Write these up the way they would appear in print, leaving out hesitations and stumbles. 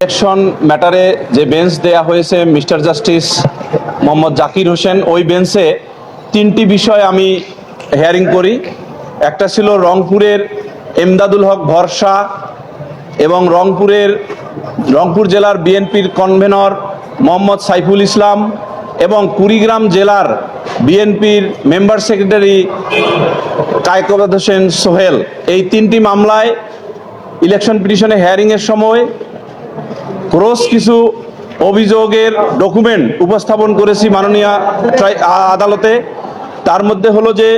Election ম্যাটারে যে bench দেয়া হয়েছে মিস্টার জাস্টিস মোহাম্মদ জাকির হোসেন, ওই বেঞ্চে তিনটি বিষয় আমি হিয়ারিং করি। একটা ছিল রংপুরের এমদাদুল হক ভরসা এবং রংপুর জেলার বিএনপির কনভেনর মোহাম্মদ সাইফুল ইসলাম এবং কুড়িগ্রাম জেলার বিএনপির মেম্বার সেক্রেটারি কায়কোবাদ হোসেন সোহেল। এই তিনটি মামলায় ইলেকশন পিটিশনে হিয়ারিংয়ের সময় ক্রস কিছু অভিযোগের ডকুমেন্ট উপস্থাপন করেছি মাননীয় আদালতে। তার মধ্যে হলো যে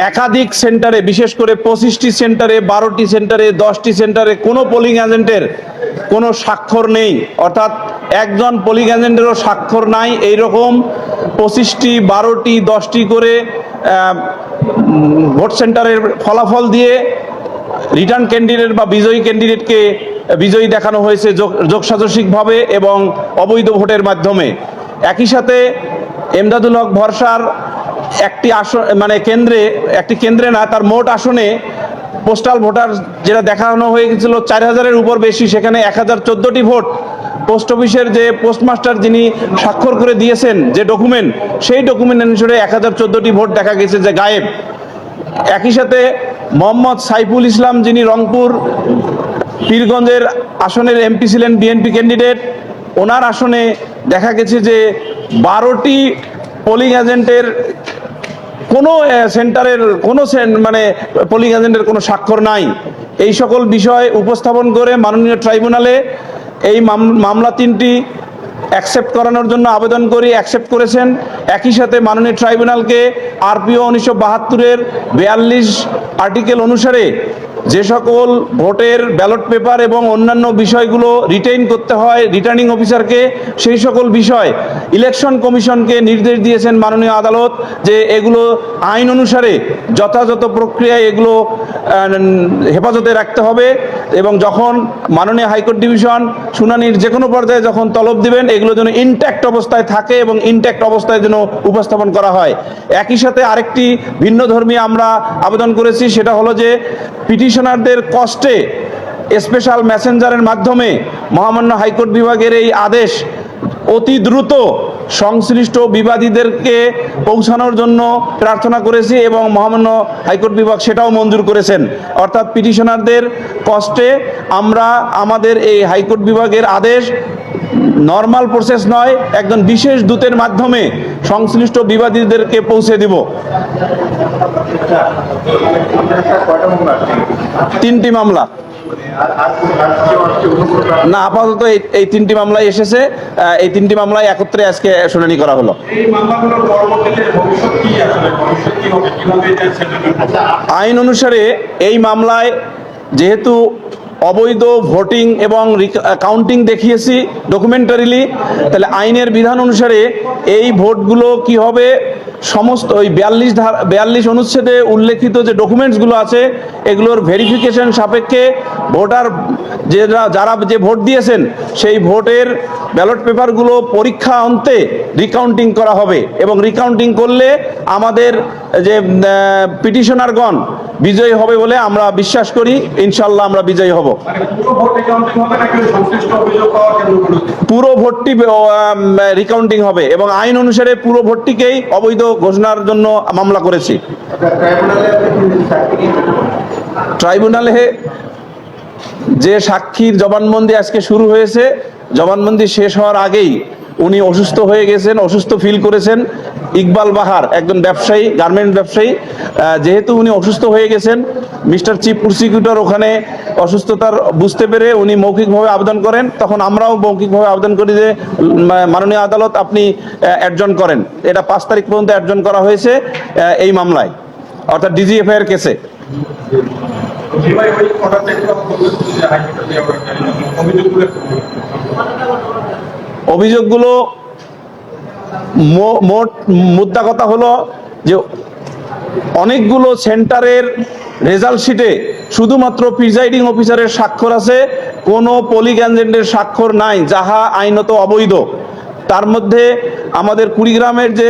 একাধিক সেন্টারে, বিশেষ করে 25টি সেন্টারে, 12টি সেন্টারে, 10টি সেন্টারে কোনো পোলিং এজেন্টের কোনো স্বাক্ষর নেই, অর্থাৎ একজন পোলিং এজেন্টেরও স্বাক্ষর নাই। এইরকম 25টি, 12টি, 10টি করে ভোট সেন্টারের ফলাফল দিয়ে রিটার্ন ক্যান্ডিডেট বা বিজয়ী ক্যান্ডিডেটকে বিজয়ী দেখানো হয়েছে যোগসাজশিকভাবে এবং অবৈধ ভোটের মাধ্যমে। একই সাথে এমদাদুল হক ভরসার একটি কেন্দ্রে না, তার মোট আসনে পোস্টাল ভোটার যেটা দেখানো হয়ে গেছিল 4000-এর উপর বেশি, সেখানে 1014টি ভোট পোস্ট অফিসের যে পোস্টমাস্টার যিনি স্বাক্ষর করে দিয়েছেন যে ডকুমেন্ট, সেই ডকুমেন্ট অনুসারে 1014টি ভোট দেখা গেছে যে গায়েব। একই সাথে মোহাম্মদ সাইফুল ইসলাম, যিনি রংপুর পীরগঞ্জের আসনের এমপি ছিলেন, বিএনপি ক্যান্ডিডেট, ওনার আসনে দেখা গেছে যে 12টি পোলিং এজেন্টের কোনো সেন্টারের কোনো পোলিং এজেন্টের কোনো স্বাক্ষর নাই। এই সকল বিষয় উপস্থাপন করে মাননীয় ট্রাইব্যুনালে এই মামলা তিনটি অ্যাকসেপ্ট করানোর জন্য আবেদন করি, অ্যাকসেপ্ট করেছেন। একই সাথে মাননীয় ট্রাইব্যুনালকে আরপিও 1972-এর 42 আর্টিকেল অনুসারে যে সকল ভোটের ব্যালট পেপার এবং অন্যান্য বিষয়গুলো রিটেইন করতে হয় রিটার্নিং অফিসারকে, সেই সকল বিষয় ইলেকশন কমিশনকে নির্দেশ দিয়েছেন মাননীয় আদালত যে এগুলো আইন অনুসারে যথাযথ প্রক্রিয়ায় এগুলো হেফাজতে রাখতে হবে এবং যখন মাননীয় হাইকোর্ট ডিভিশন শুনানির যে কোনো পর্যায়ে যখন তলব দিবেন, এগুলো যেন ইনট্যাক্ট অবস্থায় থাকে এবং ইনট্যাক্ট অবস্থায় যেন উপস্থাপন করা হয়। একই সাথে আরেকটি ভিন্ন ধর্মী আমরা আবেদন করেছি, সেটা হলো যে পিটিশনারদের কষ্টে স্পেশাল মেসেঞ্জারের মাধ্যমে মহামান্য হাইকোর্ট বিভাগের এই আদেশ অতি দ্রুত সংশ্লিষ্ট বিবাদীদেরকে পৌঁছানোর জন্য প্রার্থনা করেছি এবং মহামান্য হাইকোর্ট বিভাগ সেটাও মঞ্জুর করেছেন। অর্থাৎ পিটিশনারদের কষ্টে আমরা আমাদের এই হাইকোর্ট বিভাগের আদেশ নর্মাল প্রসেস নয়, একজন বিশেষ দূতের মাধ্যমে সংশ্লিষ্ট বিবাদীদেরকে পৌঁছে দিব। 3টি মামলা না, আপাতত এই 3টি মামলায় এসেছে। এই 3টি মামলায় একত্রে আজকে শুনানি করা হলো। আইন অনুসারে এই মামলায় যেহেতু অবৈধ ভোটিং এবং কাউন্টিং দেখিয়েছি ডকুমেন্টারিলি, তাহলে আইনের বিধান অনুসারে এই ভোটগুলো কি হবে, সমস্ত ওই 42 অনুচ্ছেদে উল্লেখিত যে ডকুমেন্টসগুলো আছে এগুলোর ভেরিফিকেশন সাপেক্ষে ভোটার যারা যে ভোট দিয়েছেন সেই ভোটের ব্যালট পেপারগুলো পরীক্ষা অন্তে রিকাউন্টিং করা হবে এবং রিকাউন্টিং করলে আমাদের যে পিটিশনারগণ বিজয়ী হবে বলে আমরা বিশ্বাস করি। ইনশাল্লাহ আমরা বিজয়ী হব। পুরো ভোটটি রিকাউন্টিং হবে এবং আইন অনুসারে পুরো ভোটটিকেই অবৈধ ঘোষণার জন্য মামলা করেছি। ট্রাইব্যুনালে যে সাক্ষীর জবানবন্দি আজকে শুরু হয়েছে, জবানবন্দি শেষ হওয়ার আগেই উনি অসুস্থ হয়ে গেছেন, অসুস্থ ফিল করেছেন। ইকবাল বাহার একজন ব্যবসায়ী, গার্মেন্ট ব্যবসায়ী, যেহেতু উনি অসুস্থ হয়ে গেছেন, মিস্টার চিফ প্রসিকিউটর ওখানে অসুস্থতার বুঝতে পেরে উনি মৌখিকভাবে আবেদন করেন। তখন আমরাও মৌখিকভাবে আবেদন করি যে মাননীয় আদালত আপনি অ্যাডজন করেন। এটা 5 তারিখ পর্যন্ত অ্যাডজন করা হয়েছে এই মামলায়, অর্থাৎ ডিজিএফআই এর কেসে। অভিযোগগুলো মোট মুদ্রা কথা হলো যে অনেকগুলো সেন্টারের রেজাল্ট শিটে শুধুমাত্র প্রিজাইডিং অফিসারের স্বাক্ষর আছে, কোনো পোলিং এজেন্টের স্বাক্ষর নাই, যাহা আইনত অবৈধ। তার মধ্যে আমাদের কুড়িগ্রামের যে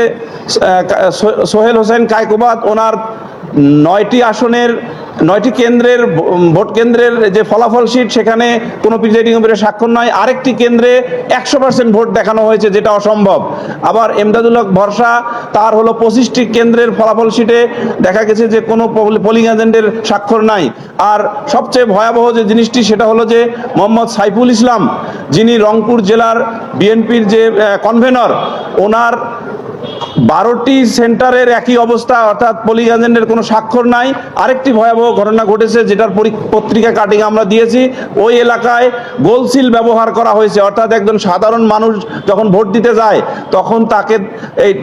সোহেল হোসেন কায়কোবাদ, ওনার 9টি আসনের 9টি কেন্দ্রের ভোট কেন্দ্রের যে ফলাফল শিট সেখানে কোনো প্রিজাইডিং অফিসারের স্বাক্ষর নয়, আরেকটি কেন্দ্রে 100% ভোট দেখানো হয়েছে, যেটা অসম্ভব। আবার এমদাদুল হক ভরসা, তার হলো 25টি কেন্দ্রের ফলাফল শিটে দেখা গেছে যে কোনো পোলিং এজেন্টের স্বাক্ষর নাই। আর সবচেয়ে ভয়াবহ যে জিনিসটি সেটা হলো যে মোহাম্মদ সাইফুল ইসলাম, যিনি রংপুর জেলার বিএনপির যে কনভেনর, ওনার 12টি সেন্টারের একই অবস্থা, অর্থাৎ পোলিং এজেন্টের কোনো স্বাক্ষর নাই। আরেকটি ভয়াবহ ঘটনা ঘটেছে, যেটার পত্রিকা কাটিং আমরা দিয়েছি। ওই এলাকায় গোলসিল ব্যবহার করা হয়েছে, অর্থাৎ একজন সাধারণ মানুষ যখন ভোট দিতে যায় তখন তাকে এই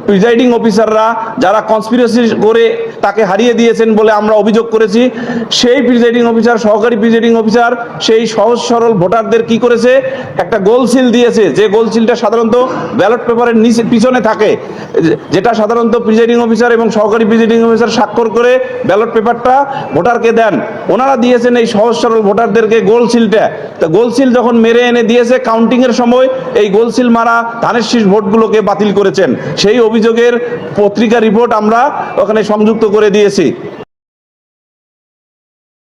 প্রিজাইডিং অফিসাররা যারা কনস্পিরেসি করে তাকে হারিয়ে দিয়েছেন বলে আমরা অভিযোগ করেছি, সেই প্রিজাইডিং অফিসার, সহকারী প্রিজাইডিং অফিসার সেই সহজ সরল ভোটারদের কি করেছে, একটা গোলসিল দিয়েছে, যে গোলসিলটা সাধারণত ব্যালট পেপারের নিচে পিছনে থাকে, যেটা সাধারণত প্রিজাইডিং অফিসার এবং সহকারী প্রিজাইডিং অফিসার স্বাক্ষর করে ব্যালট পেপারটা ভোটারকে দেন। ওনারা দিয়েছেন এই সহজ সরল ভোটারদেরকে গোলসিলটা। তো গোলসিল যখন মেরে এনে দিয়েছে, কাউন্টিং এর সময় এই গোলসিল মারা ধানের শীষ ভোটগুলোকে বাতিল করেছেন। সেই অভিযোগের পত্রিকা রিপোর্ট আমরা ওখানে সংযুক্ত করে দিয়েছি।